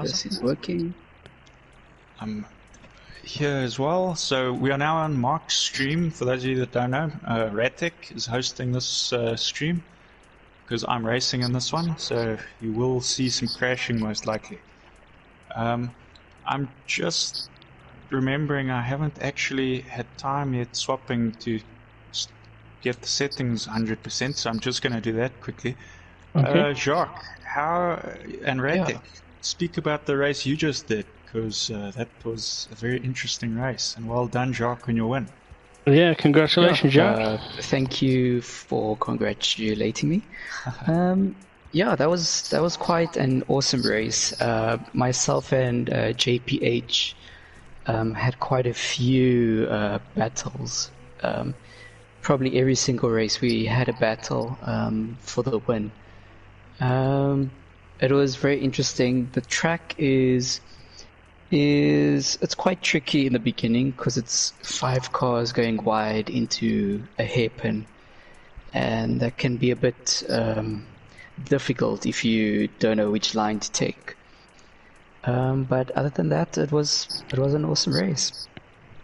This is working. I'm here as well. So we are now on Mark's stream. For those of you that don't know, Ratic is hosting this stream because I'm racing in this one. So you will see some crashing most likely. I'm just remembering I haven't actually had time yet swapping to get the settings 100%. So I'm just going to do that quickly. Okay. Jacques, and Ratic, speak about the race you just did, because that was a very interesting race, and well done, Jacques, on your win. Yeah, congratulations, Jacques. Thank you for congratulating me. Yeah, that was quite an awesome race. Myself and JPH had quite a few battles. Probably every single race we had a battle for the win. It was very interesting. The track it's quite tricky in the beginning because it's 5 cars going wide into a hairpin, and that can be a bit difficult if you don't know which line to take. But other than that, it was an awesome race.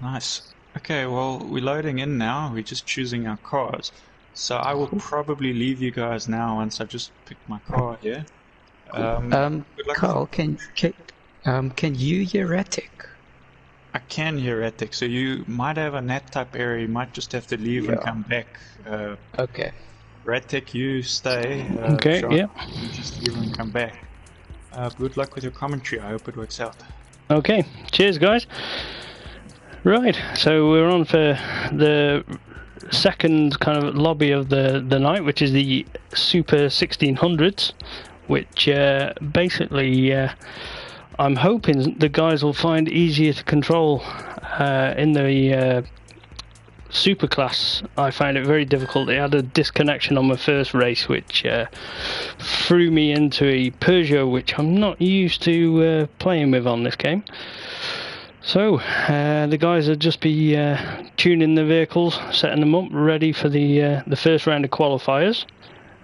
Nice. Okay, well, we're loading in now. We're just choosing our cars. So I will probably leave you guys now once I've just picked my car here. Carl, can you hear Ratic? I can hear Ratic, so you might have a net type error. You might just have to leave and come back. Okay. Ratic, you stay. Okay, Sean, yeah. you just leave and come back. Good luck with your commentary. I hope it works out. Okay, cheers, guys. Right, so we're on for the second kind of lobby of the night, which is the Super 1600s, which basically I'm hoping the guys will find easier to control. In the Super class, I found it very difficult. They had a disconnection on my first race, which threw me into a Peugeot, which I'm not used to playing with on this game. So the guys will just be tuning the vehicles, setting them up, ready for the first round of qualifiers.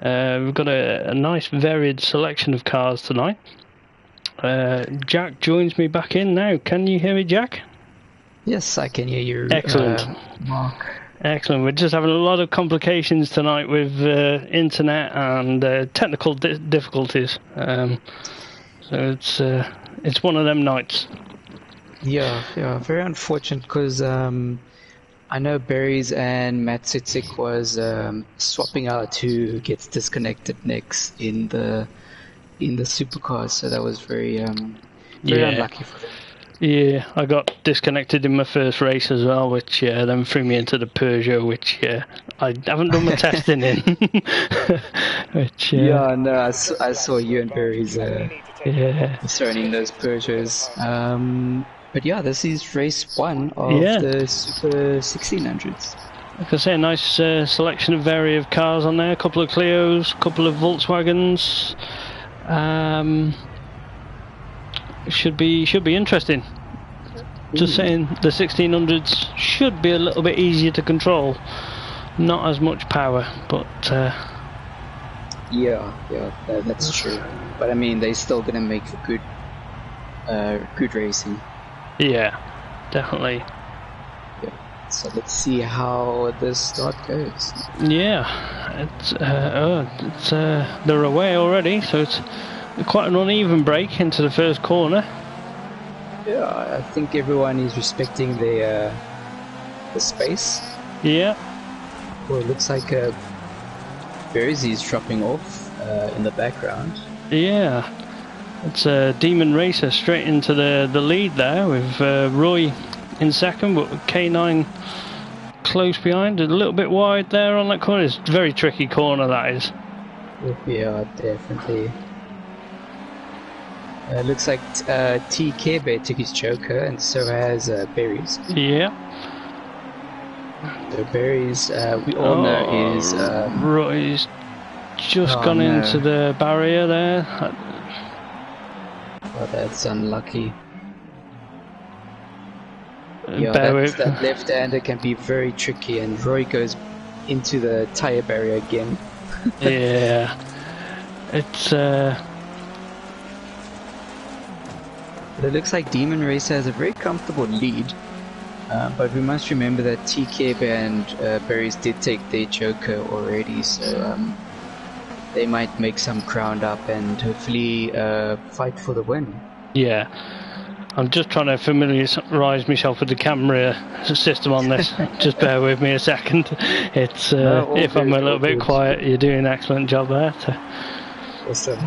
We've got a nice varied selection of cars tonight. Jack joins me back in now. Can you hear me, Jack? Yes, I can hear you. Excellent. Mark. Excellent. We're just having a lot of complications tonight with internet and technical difficulties. So it's one of them nights. Yeah, very unfortunate because I know Berries and Matt Sitzik was swapping out who gets disconnected next in the supercars, so that was very unlucky for them. Yeah, I got disconnected in my first race as well, which then threw me into the Peugeot, which I haven't done my testing in. Which, yeah, no, I saw you and Berries throwing in those Peugeots. But yeah, this is race 1 of the Super 1600s. Like I say, a nice selection of various cars on there. A couple of Clios, a couple of Volkswagens. Should be interesting. Just saying, the 1600s should be a little bit easier to control. Not as much power, but yeah, that's true. But I mean, they're still gonna make for good racing. Yeah, definitely. Yeah. So let's see how the start goes. Yeah, they're away already, so it's quite an uneven break into the first corner. Yeah, I think everyone is respecting the space. Yeah. Well, it looks like Berries is dropping off in the background. Yeah. It's Demon Racer straight into the lead there with Roy in second, but K9 close behind. A little bit wide there on that corner. It's a very tricky corner, that is. Yeah, definitely. Looks like T. Care took his Joker, and so has Berries. Yeah. So Berries, we all know is... Roy's just gone into the barrier there. Oh, that's unlucky. Yeah, that left-hander can be very tricky, and Roy goes into the tyre barrier again. Yeah. It's But it looks like Demon Racer has a very comfortable lead. But we must remember that TK and Berries did take their Joker already, so they might make some ground up and hopefully fight for the win. Yeah. I'm just trying to familiarise myself with the camera system on this. Just bear with me a second. It's if I'm a little bit quiet, you're doing an excellent job there. Awesome.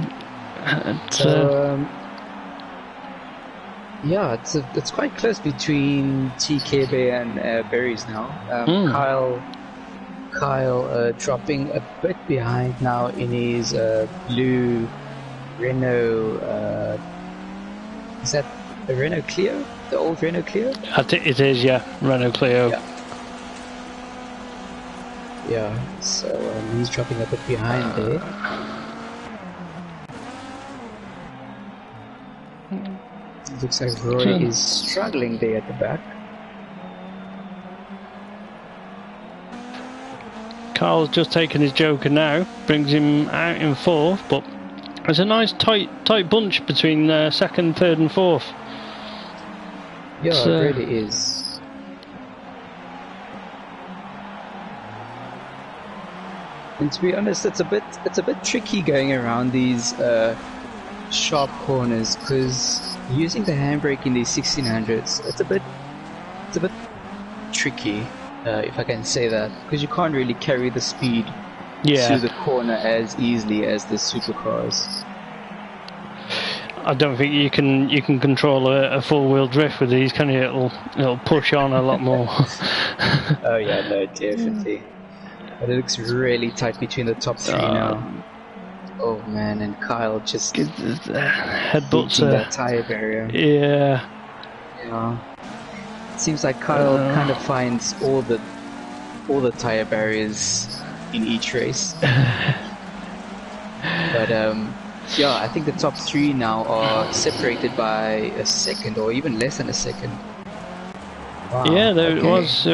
Yeah, it's quite close between TKB and Berries now. Kyle dropping a bit behind now in his blue Renault. Is that the Renault Clio? The old Renault Clio? I think it is, yeah. Renault Clio. Yeah, so he's dropping a bit behind there. Looks like Roy is struggling there at the back. Carl's just taken his Joker now, brings him out in fourth, but there's a nice tight bunch between second, third and fourth. Yeah, it really is. And to be honest, it's a bit tricky going around these sharp corners, because using the handbrake in these 1600s, it's a bit tricky, if I can say that, because you can't really carry the speed to the corner as easily as the supercars. I don't think you can control a four-wheel drift with these, can you? It'll push on a lot more. Oh yeah, no, definitely. But it looks really tight between the top three now. Oh man, and Kyle just headbutts that tire barrier. Yeah. It seems like Kyle kind of finds all the tire barriers in each race. But yeah, I think the top three now are separated by a second or even less than a second. Wow, yeah, it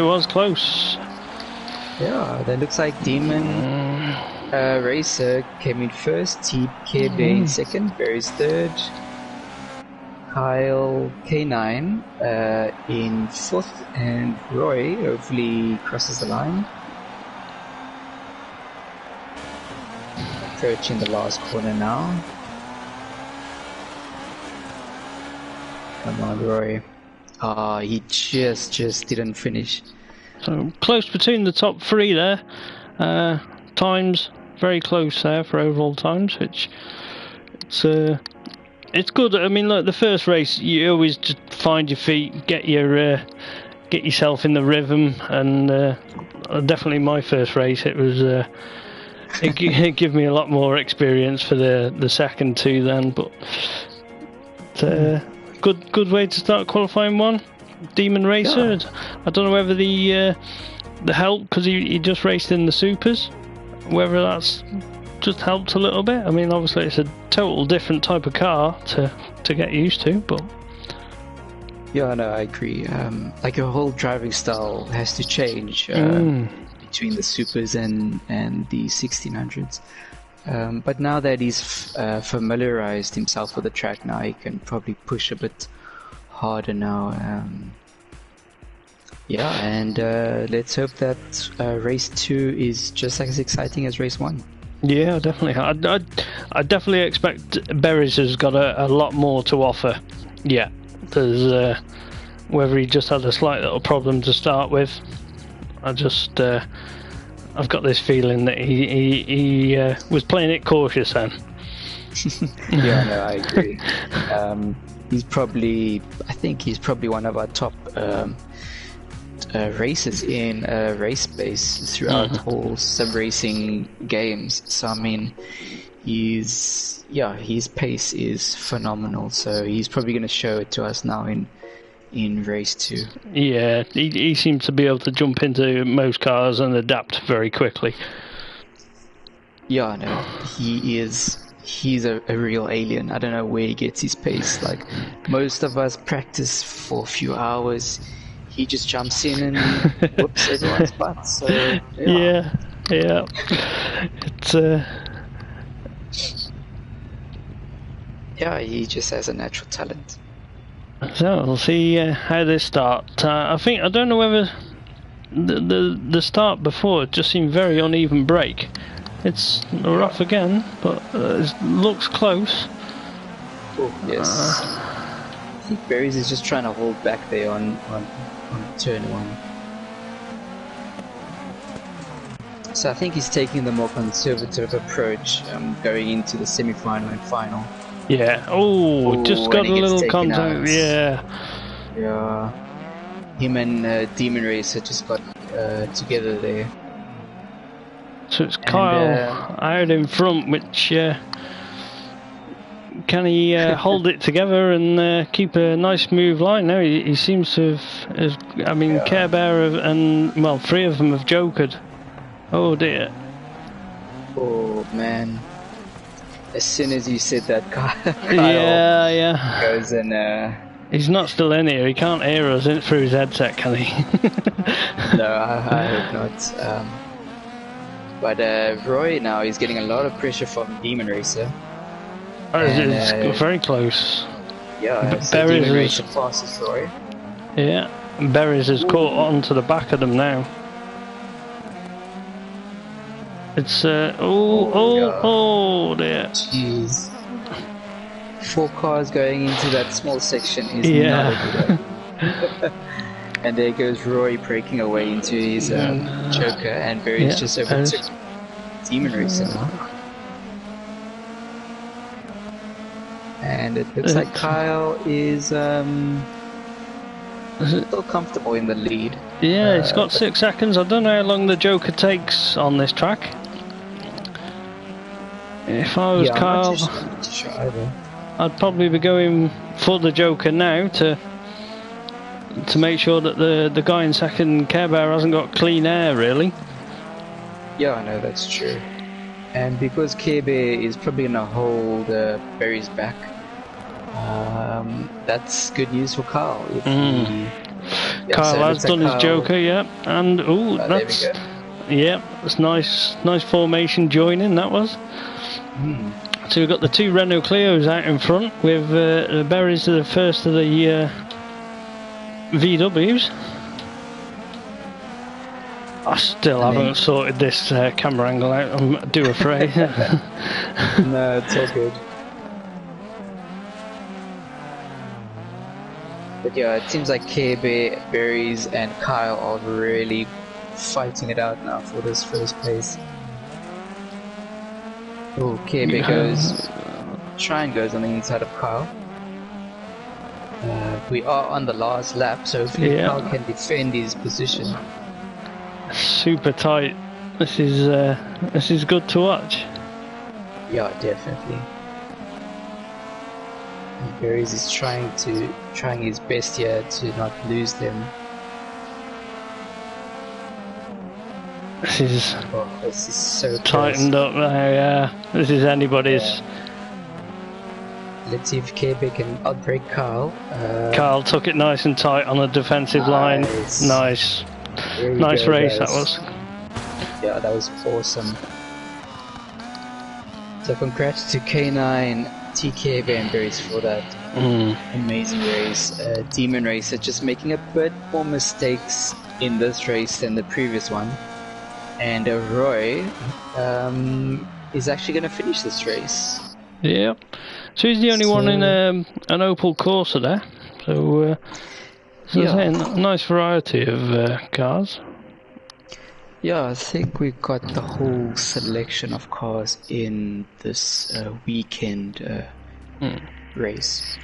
was close. Yeah, that looks like Demon Racer came in first, TKB in second, Barry's third, Kyle K9 in fourth, and Roy hopefully crosses the line. Approaching the last corner now. Come on, Roy. He just didn't finish. So close between the top three there. Times very close there for overall times, which it's good. I mean, look, the first race you always just find your feet, get yourself in the rhythm, and definitely my first race it was. It gave me a lot more experience for the second two then, but good way to start qualifying one. Demon Racer. Yeah. I don't know whether the help, because he just raced in the supers, whether that's just helped a little bit. I mean, obviously it's a total different type of car to get used to, but yeah, no, I agree. Like your whole driving style has to change between the supers and the 1600s. But now that he's familiarized himself with the track, now he can probably push a bit harder now. Yeah, and let's hope that race 2 is just as exciting as race 1. Yeah, definitely. I definitely expect Berries has got a lot more to offer. Yeah, there's whether he just had a slight little problem to start with. I've got this feeling that he was playing it cautious then. Yeah, no, I agree. I think he's probably one of our top racers in race space throughout all sub racing games. So I mean, his pace is phenomenal. So he's probably going to show it to us now in race 2. Yeah, he seems to be able to jump into most cars and adapt very quickly. Yeah, no, he's a real alien. I don't know where he gets his pace. Like, most of us practice for a few hours. He just jumps in and whoops everyone's butt. So yeah. It's yeah, he just has a natural talent. So we'll see how they start. I don't know whether the start before it just seemed very uneven break. It's rough again, but it looks close. Oh, yes. I think Berries is just trying to hold back there on turn one. So I think he's taking the more conservative approach going into the semi-final and final. Yeah. Oh, just got a little contact. Yeah. Yeah. Him and Demon Racer just got together there. So it's Kyle out in front, which can he hold it together and keep a nice smooth line? No, he seems to have I mean, Care Bear and, well, 3 of them have jokered. Oh dear. Oh man. As soon as you said that, Kyle yeah. goes and... He's not still in here, he can't hear us through his headset, can he? No, I hope not. But Roy now is getting a lot of pressure from Demon Racer. It's very close. Yeah, so Demon Racer passes Roy. Yeah, Berries has caught on to the back of them now. It's oh dear. Jeez. 4 cars going into that small section is not a good idea. And there goes Roy breaking away into his Joker, and Berries just overtook Demon Racer now. And it looks like Kyle is still comfortable in the lead. Yeah, he's got 6 seconds. I don't know how long the Joker takes on this track. If I was Kyle, I'm not too sure either. I'd probably be going for the Joker now to make sure that the guy in second, Care Bear, hasn't got clean air, really. Yeah, I know, that's true. And because Care Bear is probably going to hold Berry's back, that's good news for Kyle. Kyle has done his Joker, yeah. And, that's... Yeah, that's nice formation joining, that was. So we've got the 2 Renault Clios out in front with Berries the first of the VWs. I still haven't sorted this camera angle out, I'm afraid. No, it's all good. But yeah, it seems like Care Bear, Berries and Kyle are really fighting it out now for this first place. Oh, Care Bear goes on the inside of Kyle. We are on the last lap, so hopefully Kyle can defend his position. Super tight. This is good to watch. Yeah, definitely. And Berries is trying his best here to not lose them. This is so tightened up now. Yeah, this is anybody's. Yeah. Let's see if Care Bear can outbreak Kyle. Kyle took it nice and tight on the defensive line. Nice race that was. Yeah, that was awesome. So congrats to K9, TK Bear and Berries for that amazing race. Demon Racer just making a bit more mistakes in this race than the previous one. And Roy is actually going to finish this race. Yeah. So he's the only one in an Opel Corsa there. So, a nice variety of cars. Yeah, I think we've got the whole selection of cars in this weekend race.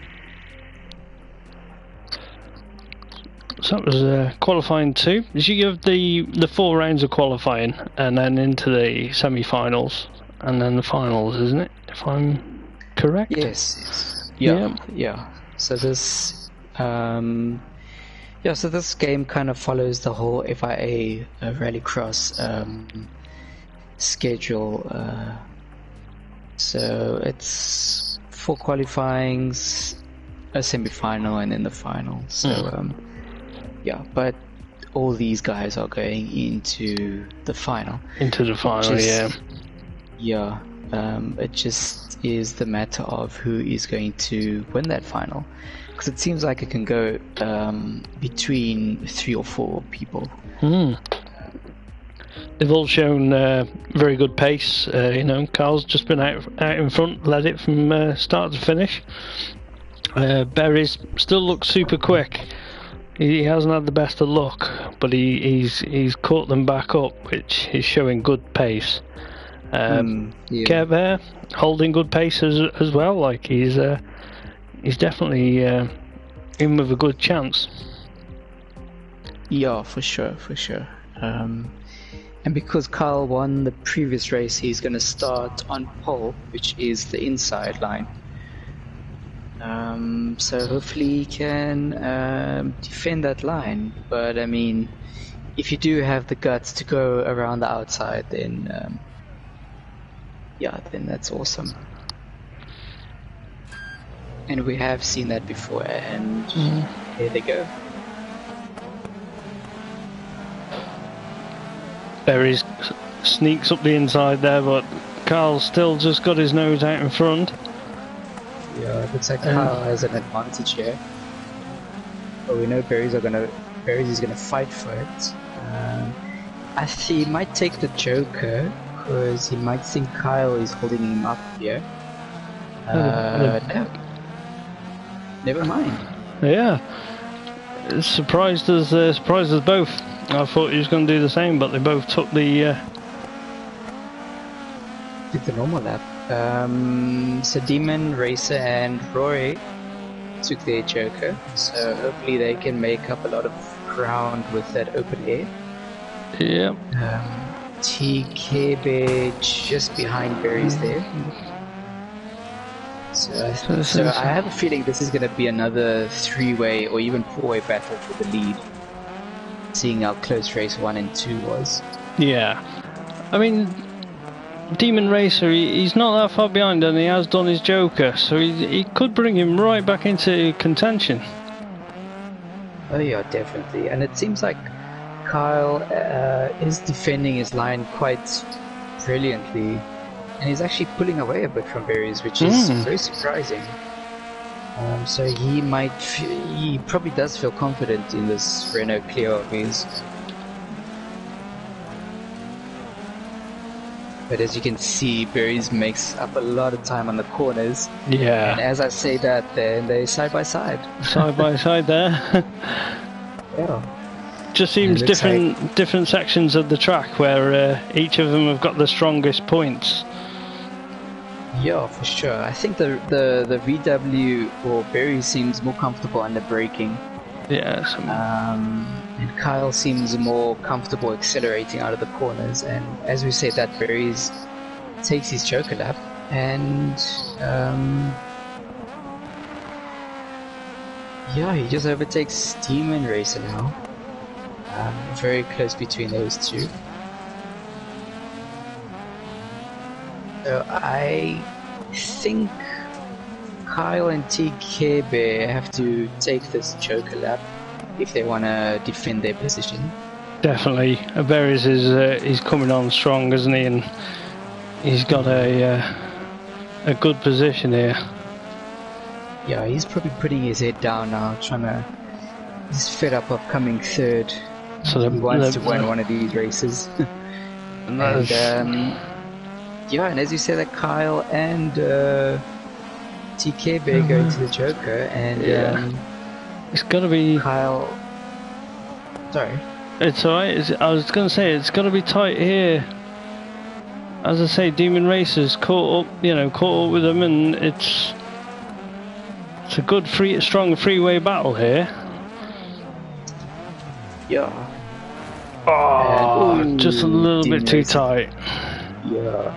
So that was qualifying 2. Did you give the 4 rounds of qualifying and then into the semi-finals and then the finals, isn't it? If I'm correct? Yes. Yeah. So this so this game kind of follows the whole FIA Rallycross schedule. So it's 4 qualifyings, a semi-final, and then the final. So but all these guys are going into the final. Into the final, it just is the matter of who is going to win that final. Because it seems like it can go between 3 or 4 people. They've all shown very good pace. Carl's just been out in front, led it from start to finish. Berry's still looks super quick. He hasn't had the best of luck, but he's caught them back up, which is showing good pace. Care Bear holding good pace as well. Like he's definitely in with a good chance. Yeah, for sure. And because Kyle won the previous race, he's going to start on pole, which is the inside line. So hopefully he can defend that line. But I mean, if you do have the guts to go around the outside, then then that's awesome. And we have seen that before, and here they go. Berry sneaks up the inside there, but Carl's still just got his nose out in front. Yeah, it looks like Kyle has an advantage here. But we know Berries is gonna fight for it. I think he might take the Joker because he might think Kyle is holding him up here. No, never mind. Yeah, surprised us both. I thought he was going to do the same, but they both took the normal lap. So Demon, Racer, and Rory took their Joker, so hopefully they can make up a lot of ground with that open air. Yep. TKB just behind Berries there. So I have a feeling this is going to be another 3-way or even 4-way battle for the lead, seeing how close race 1 and 2 was. Yeah, I mean, Demon Racer, he's not that far behind, and he has done his Joker, so he could bring him right back into contention. Oh yeah, definitely. And it seems like Kyle is defending his line quite brilliantly, and he's actually pulling away a bit from Berries, which is very surprising. So he probably does feel confident in this Renault Clio of his. But as you can see, Berries makes up a lot of time on the corners. Yeah. And as I say that, they're side by side. Side by side there. Yeah. Just seems different sections of the track where each of them have got the strongest points. Yeah, for sure. I think the VW or Berry seems more comfortable under braking. Yeah. And Kyle seems more comfortable accelerating out of the corners. And as we say, that Berries takes his Joker lap, and he just overtakes Demon Racer now. Very close between those two. So I think Kyle and TKB have to take this Joker lap if they want to defend their position. Definitely. Berries is coming on strong, isn't he? And he's got a good position here. Yeah, he's probably putting his head down now, he's fed up of coming third. So he wants to win one of these races. And as you say, that Kyle and TKB going to the Joker, and it's got to be Kyle. Sorry. It's alright. I was going to say it's got to be tight here. As I say, Demon Racers caught up with them, and it's a good strong three-way battle here. Yeah. Oh, just a little bit too tight. Yeah.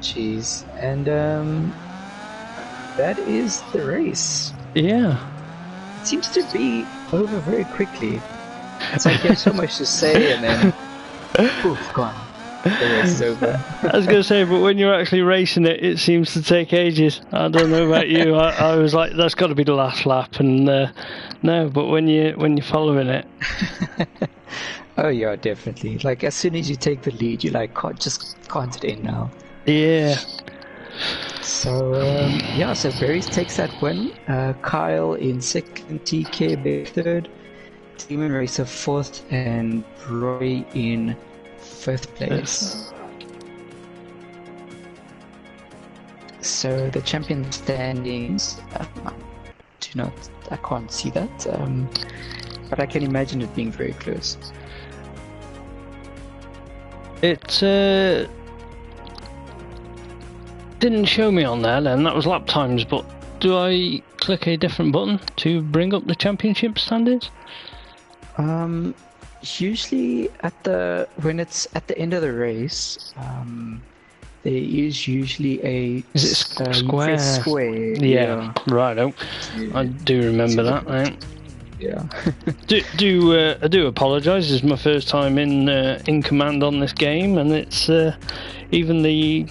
Jeez. And that is the race. Yeah. It seems to be over very quickly. It's like you have so much to say, and then poof, gone. The race is over. I was going to say, but when you're actually racing it, it seems to take ages. I don't know about you. I was like, that's got to be the last lap, and no. But when you're following it, oh yeah, definitely. Like as soon as you take the lead, you're like, can't it end now? Yeah. Yeah, so Berries takes that win. Kyle in second, TK third, Demon Racer fourth, and Roy in fifth place. So the champion standings, I can't see that, but I can imagine it being very close. It didn't show me on there then, that was lap times, but do I click a different button to bring up the championship standings? Usually when it's at the end of the race, there is usually a square? Square. Yeah. Right. Oh, I do remember that. Right. Yeah. I do apologise. It's my first time in command on this game, and it's even the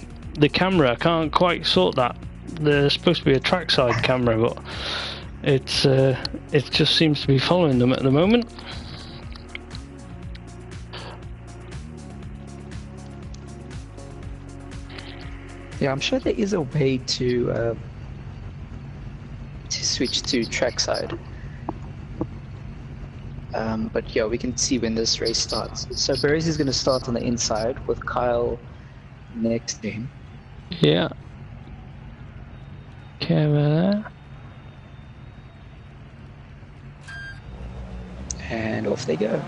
camera. I can't quite sort that. There's supposed to be a trackside camera, but it just seems to be following them at the moment. Yeah, I'm sure there is a way to switch to trackside. But yeah, we can see when this race starts. So Berries is going to start on the inside with Kyle next to him. Yeah. Okay, over there. And off they go.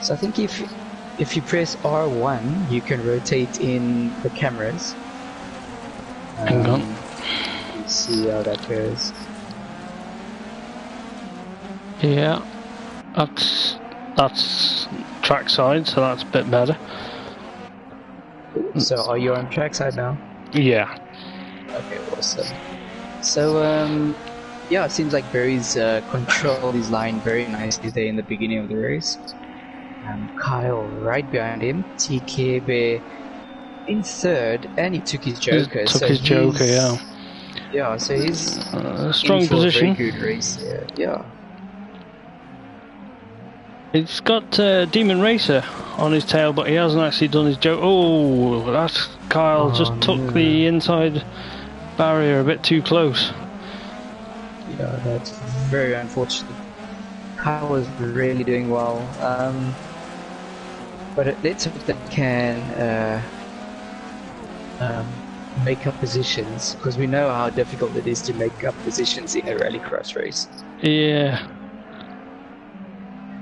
So I think if you press R1, you can rotate in the cameras. Hang on. You see how that goes. Yeah, that's trackside, so that's a bit better. So are you on trackside now? Yeah. Okay, awesome. So yeah, it seems like Berries controlled his line very nicely there in the beginning of the race. Kyle right behind him, TK in third, and he took his Joker. Yeah. Yeah, so he's strong in for position. A very good race there. Yeah. It's got Demon Racer on his tail, but he hasn't actually done his Joker. Oh, that's Kyle just took the inside barrier a bit too close. Yeah, that's very unfortunate. Kyle was really doing well. But let's hope they can make up positions, because we know how difficult it is to make up positions in a rallycross race. Yeah.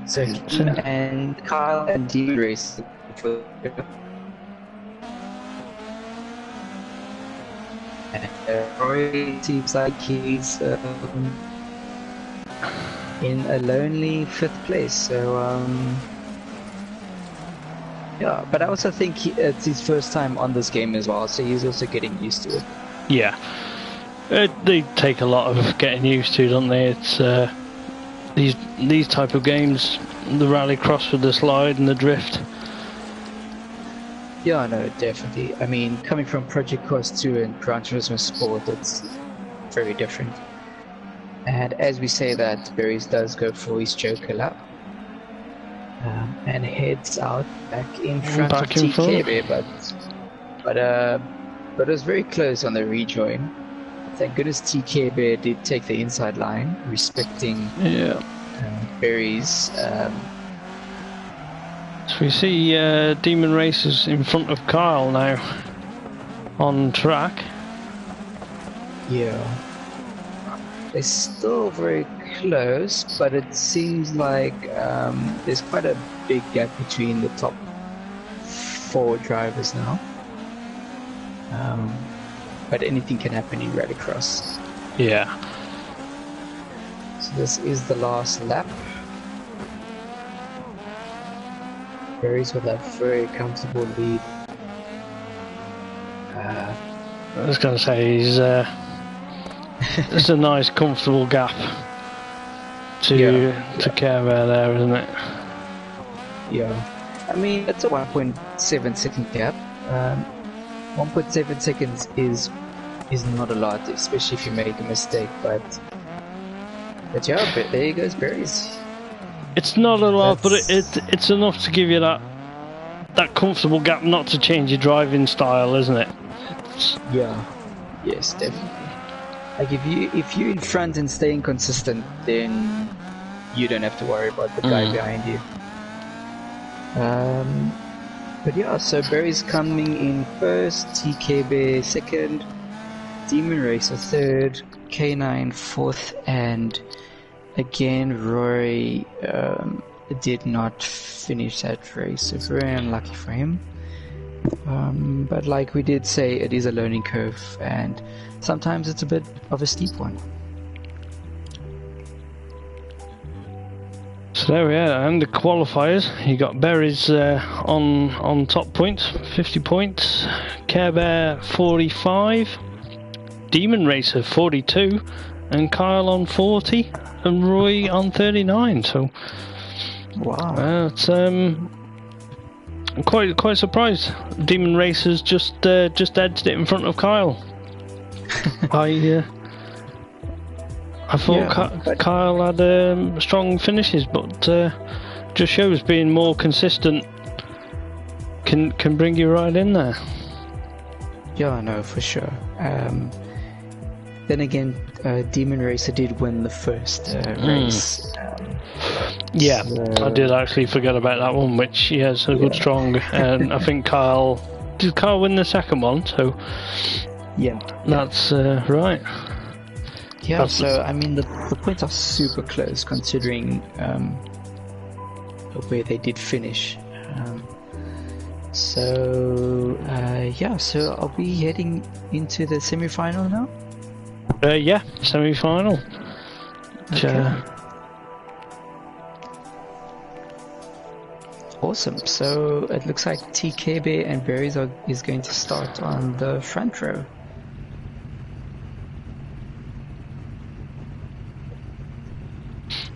So and Kyle and Demon Race. And Roy seems like he's in a lonely fifth place. So yeah, but I also think it's his first time on this game as well, so he's also getting used to it. Yeah, they take a lot of getting used to, don't they? It's these type of games, the rallycross with the slide and the drift. Yeah, no, definitely. I mean, coming from Project Cars 2 and Gran Turismo Sport, it's very different. And as we say that, Berries does go for his Joker lap. And heads out back in front of TK there, but it was very close on the rejoin. Thank goodness TK Bear did take the inside line, respecting Berries. So we see Demon Racers in front of Kyle now on track. Yeah, they're still very close, but it seems like there's quite a big gap between the top 4 drivers now. But anything can happen in rallycross. Yeah. So this is the last lap. Berries with a very comfortable lead. I was going to say he's it's a nice comfortable gap to care about there, isn't it? Yeah, I mean it's a 1.7 second gap. 1.7 seconds is not a lot, especially if you make a mistake. But yeah, but there goes Berries. It's not a lot, but it's enough to give you that that comfortable gap not to change your driving style, isn't it? Yeah. Yes, definitely. Like if you're in front and staying consistent, then you don't have to worry about the guy behind you. But yeah, so Barry's coming in first, TKB second, Demon Racer third, K9 fourth, and again Rory did not finish that race, so very unlucky for him. But like we did say, it is a learning curve, and sometimes it's a bit of a steep one. So there we are, and the qualifiers. You got Berries on top points, 50 points. Care Bear 45, Demon Racer 42, and Kyle on 40, and Roy on 39. So wow, it's quite surprised. Demon Racer's just edged it in front of Kyle. I thought Kyle had strong finishes, but just shows being more consistent can bring you right in there. Yeah, no, for sure. Then again, Demon Racer did win the first race. Yeah, so I did actually forget about that one, which he has a good strong. And I think did Kyle win the second one? So yeah, that's right. Yeah, so I mean the points are super close considering where they did finish. So I'll be heading into the semi-final now. Yeah, semi-final. Okay. Awesome. So it looks like TKB and Berries is going to start on the front row.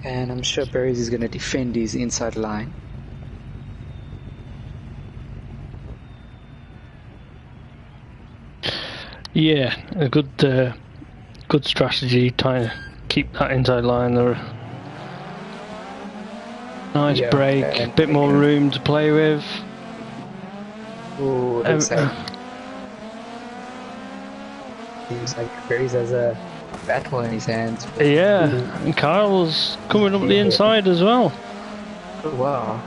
And I'm sure Berries is going to defend his inside line. Yeah, a good strategy trying to keep that inside line there. Nice break, a bit more room to play with. Oh, looks like Berries has a battle in his hands. Yeah, and Kyle's coming up the inside as well. Oh, wow.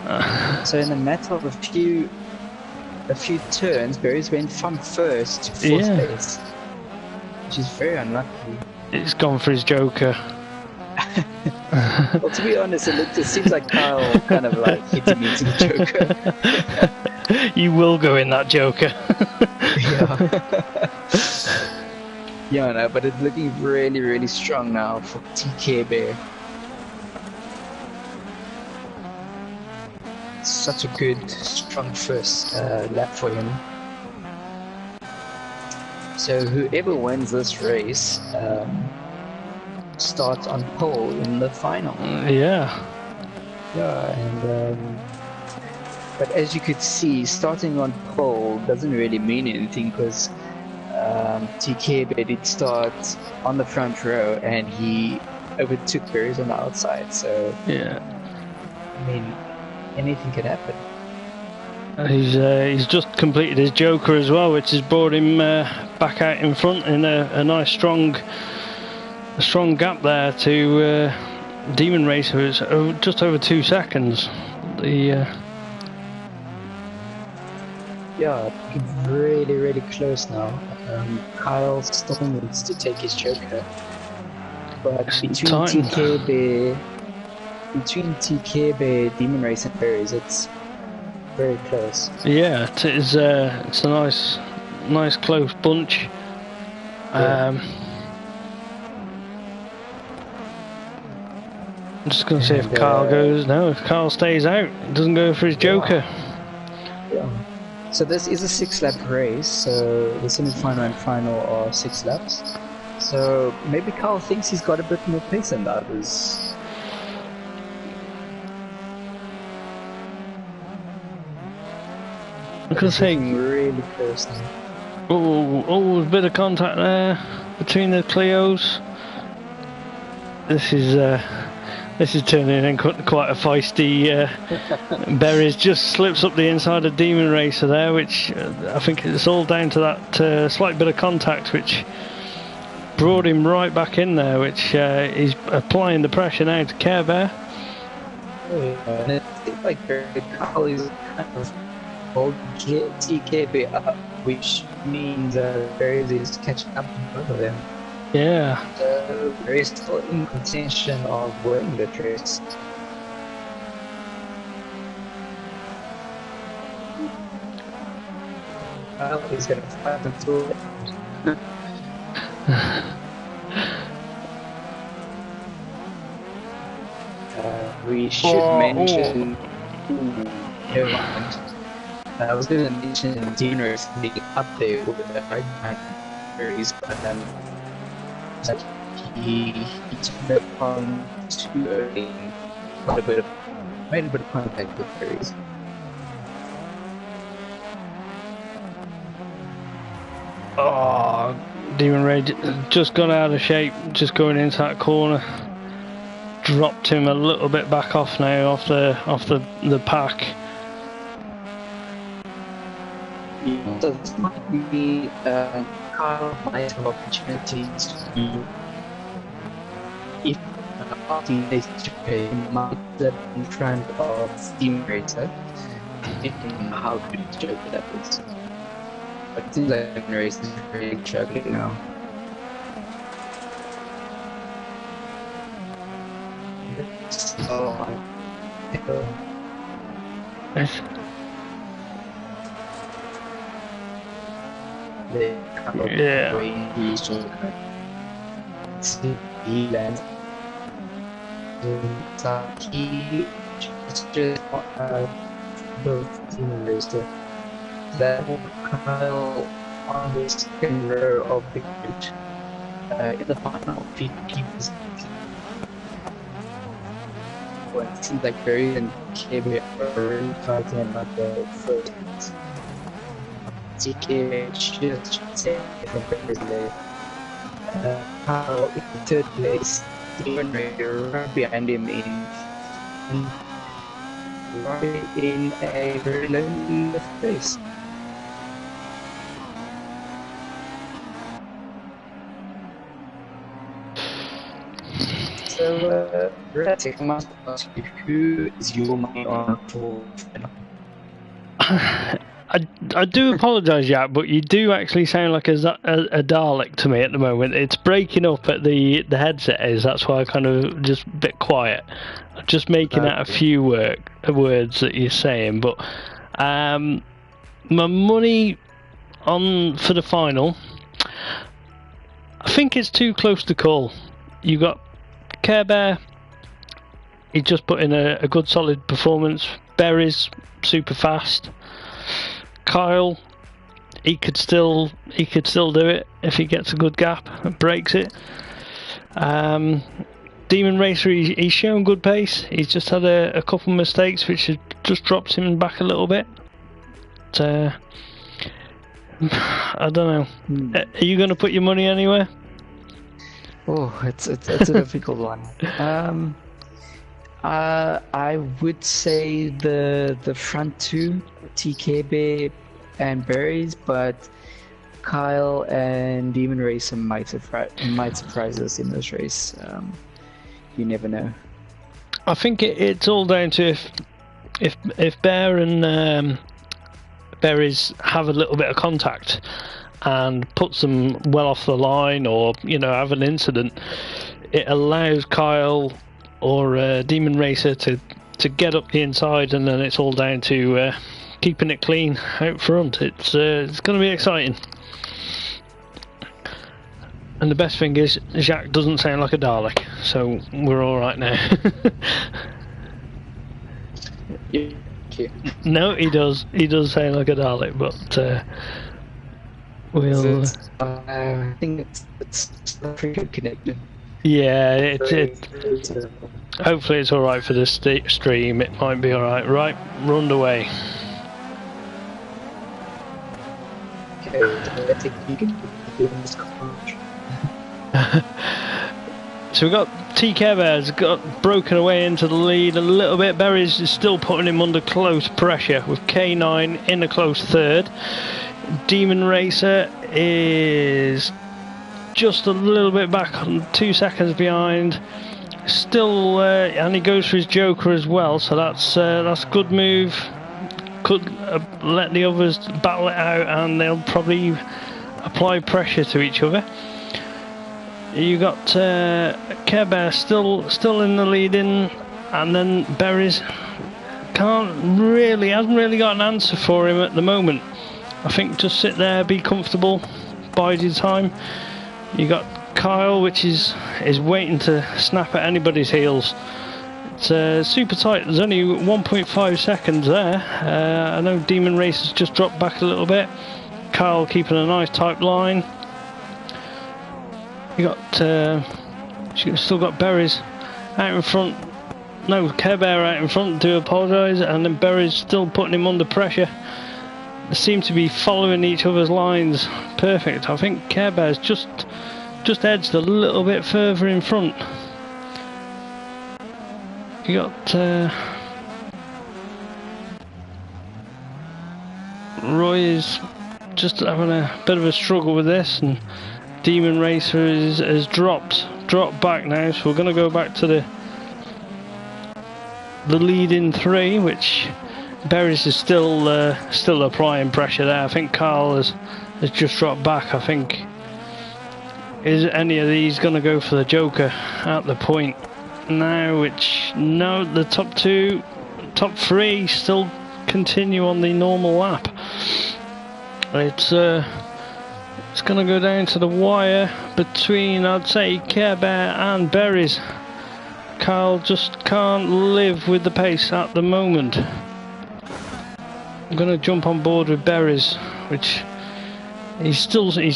So in a matter of a few turns, Berries went from first to fourth place, which is very unlucky. It's gone for his Joker. Well, to be honest, it seems like Kyle kind of like hit him into the Joker. You will go in that Joker. Yeah. Yeah, no, but it's looking really, really strong now for TKB. Such a good, strong first lap for him. So whoever wins this race starts on pole in the final. Yeah, and but as you could see, starting on pole doesn't really mean anything because TKB did start on the front row and he overtook Berries on the outside. So yeah, I mean, anything could happen. He's just completed his Joker as well, which has brought him back out in front in a nice strong gap there to Demon Racer. It's just over 2 seconds. Yeah, it's really, really close now. Kyle still needs to take his Joker, but between TKB, Demon Race and Berries, it's very close. Yeah, it's a nice close bunch. I'm just going to see if Kyle goes. No, if Kyle stays out, doesn't go for his Joker. Yeah. So this is a 6-lap race, so the semi-final and final are 6 laps. So maybe Kyle thinks he's got a bit more pace than the others. Because saying really close now. Oh, a bit of contact there between the Clios. This is This is turning in quite a feisty. Berries just slips up the inside of Demon Racer there, which I think it's all down to that slight bit of contact, which brought him right back in there, which he's applying the pressure now to Care Bear. And it seems like Kyle is kind of holding TKB up, which means Berries is catching up to both of them. Yeah. There is still in contention of winning the race. Kyle is going to fight until the end. We should mention. Never mind. I was going to mention Deaner's being up there with the right hand berries, but he took it on too early. Made a bit of contact with berries. Oh, Demon Ray just got out of shape, just going into that corner. Dropped him a little bit back off now, off the pack. So this might be Kyle might have opportunities to, if after next he might get in front of Steam Racer, depending on how good a joke that is. But it seems like the race is very struggling now. So, Yes. Yeah. He lands. So he just both team racer. That Kyle on the second row of the grid in the final he was. Well, it seems like Barry and KB are really fighting about the first. TK should say from Barry's leg. Kyle in third place, Demon Raider right behind him in a very lonely place. So, Ratic, I must ask you, who is your main on for final? I do apologise, Jack, but you do actually sound like a Dalek to me at the moment. It's breaking up at the headset is. That's why I kind of just a bit quiet. I'm just making out a few words that you're saying, but my money on for the final, I think it's too close to call. You got Care Bear, he just put in a good solid performance. Berry's super fast. Kyle, he could still do it if he gets a good gap and breaks it. Demon Racer, he's shown good pace. He's just had a couple of mistakes which have just dropped him back a little bit. But, I don't know. Are you going to put your money anywhere? Oh, it's a difficult one. I would say the front two, TKB and Berries, but Kyle and Demon Racer might surprise us in this race. You never know. I think it's all down to if Bear and Berries have a little bit of contact and puts them well off the line, or have an incident, it allows Kyle or Demon Racer to get up the inside, and then it's all down to keeping it clean out front. It's going to be exciting. And the best thing is Jacques doesn't sound like a Dalek, so we're all right now. Yeah. No, he does sound like a Dalek, but we'll. I think it's pretty good connected. Yeah, hopefully it's all right for the stream. It might be all right. Right, run away. Okay, I think you can do this. so we've got TK Bears got broken away into the lead a little bit. Berries is still putting him under close pressure with K9 in a close third. Demon Racer is just a little bit back, 2 seconds behind. Still, and he goes for his Joker as well, so that's a good move. Could let the others battle it out, and they'll probably apply pressure to each other. You got Care Bear still in the lead-in, and then Berries hasn't really got an answer for him at the moment. I think just sit there, be comfortable, bide your time. You got Kyle, which is waiting to snap at anybody's heels. It's super tight. There's only 1.5 seconds there. I know Demon Race has just dropped back a little bit. Kyle keeping a nice tight line. You got still got Berries out in front. No, Care Bear out in front, do apologise, and then Berries still putting him under pressure. They seem to be following each other's lines. Perfect. I think Care Bear's just edged a little bit further in front. You got Roy is just having a bit of a struggle with this, and Demon Racer has dropped back now, so we're going to go back to the lead in 3, which Berries is still applying pressure there. I think Carl has just dropped back. I think, is any of these going to go for the Joker at the point now? Which, no, the top 3 still continue on the normal lap. It's going to go down to the wire between, I'd say, Care Bear and Berries. Carl just can't live with the pace at the moment. I'm going to jump on board with Berries, which he's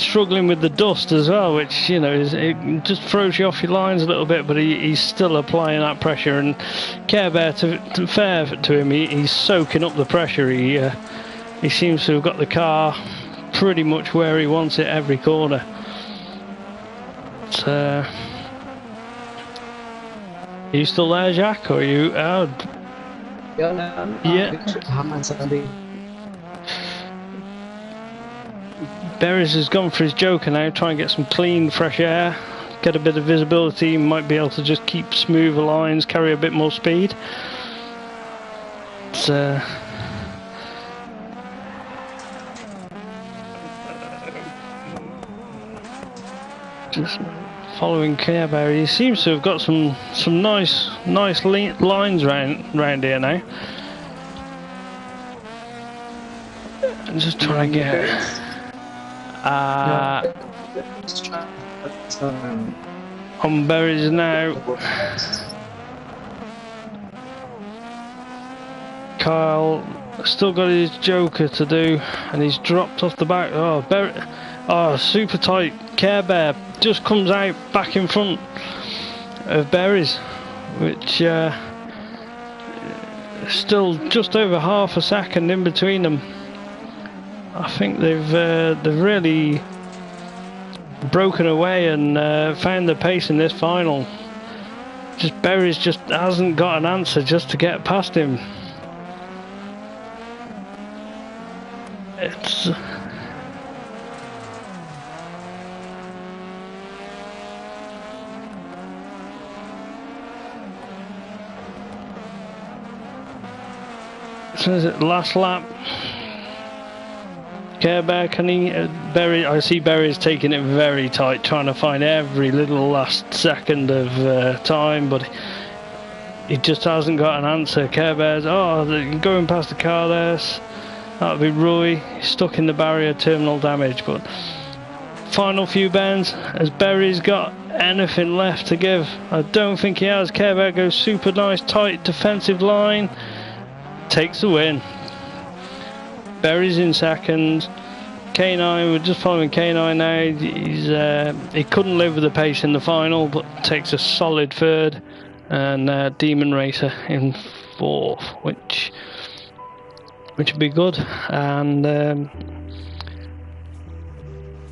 struggling with the dust as well, which, you know, it just throws you off your lines a little bit, but he's still applying that pressure. And Care Bear, to fair to him, he's soaking up the pressure. He seems to have got the car pretty much where he wants it every corner. Are you still there, Jack? Or are you out? Yeah. Berries has gone for his Joker now, try and get some clean, fresh air, get a bit of visibility, might be able to just keep smoother lines, carry a bit more speed. It's just following Care Bear. He seems to have got some nice lines round here now. I'm just trying to get on Berries now. Kyle still got his Joker to do, and he's dropped off the back. Oh, super tight. Care Bear just comes out back in front of Berries, which still just over half a second in between them. I think they've really broken away and found the pace in this final. Just Berries just hasn't got an answer just to get past him. It's so is it last lap? Care Bear, can he? I see Berries taking it very tight, trying to find every little last second of time, but he just hasn't got an answer. Care Bear's going past the car there. That'll be Roy, stuck in the barrier, terminal damage. But final few bends, has Berries got anything left to give? I don't think he has. Care Bear goes super nice, tight defensive line, takes the win. Berries in second. K9, we're just following K9 now. He couldn't live with the pace in the final, but takes a solid third. And Demon Racer in fourth, which would be good. And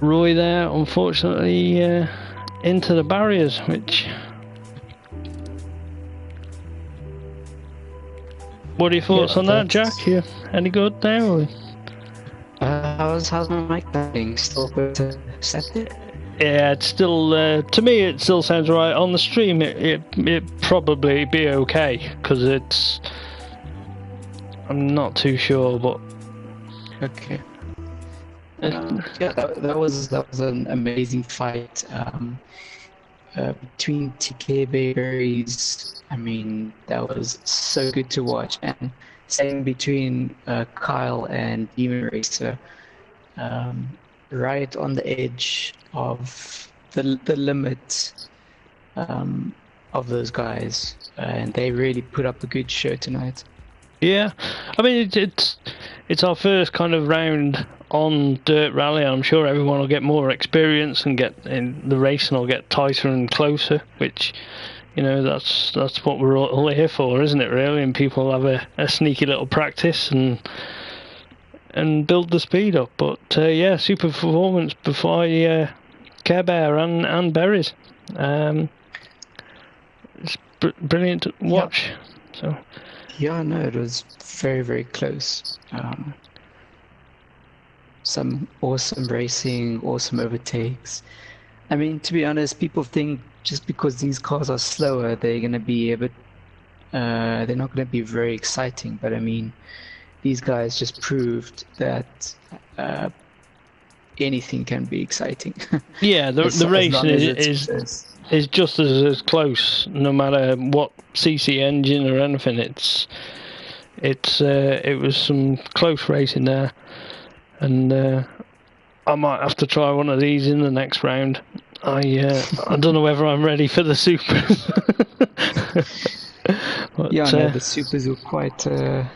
Roy there, unfortunately, into the barriers, which What are your thoughts on that, Jack? You any good there? Or? How's my mic sounding? Still good to set it? Yeah, it's still to me. It still sounds right on the stream. It probably be okay because it's. I'm not too sure, but okay. Yeah, that was an amazing fight between TK Berries. I mean, that was so good to watch, and same between Kyle and Demon Racer. Right on the edge of the limit of those guys, and they really put up a good show tonight. Yeah, I mean it's our first kind of round on Dirt Rally. I'm sure everyone will get more experience and the racing will get tighter and closer, which that's what we're all here for, isn't it? Really, and people have a sneaky little practice and build the speed up. But yeah, super performance by Care Bear and Berries. It's brilliant to watch. Yeah. So. Yeah, no, it was very, very close. Some awesome racing, awesome overtakes. I mean, to be honest, people think just because these cars are slower, they're going to be they're not going to be very exciting. But I mean, these guys just proved that anything can be exciting. Yeah, the racing is just as close, no matter what CC engine or anything. It was some close racing there, and I might have to try one of these in the next round. I don't know whether I'm ready for the supers. But, yeah, no, the supers were quite a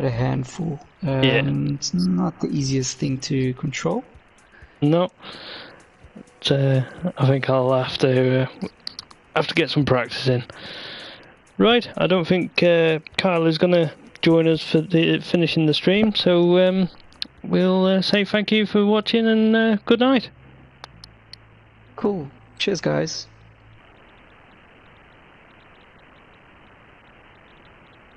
handful. Yeah. It's not the easiest thing to control. No. But, I think I'll have to get some practice in. Right, I don't think Kyle is going to join us for finishing the stream, so we'll say thank you for watching and good night. Cool. Cheers, guys.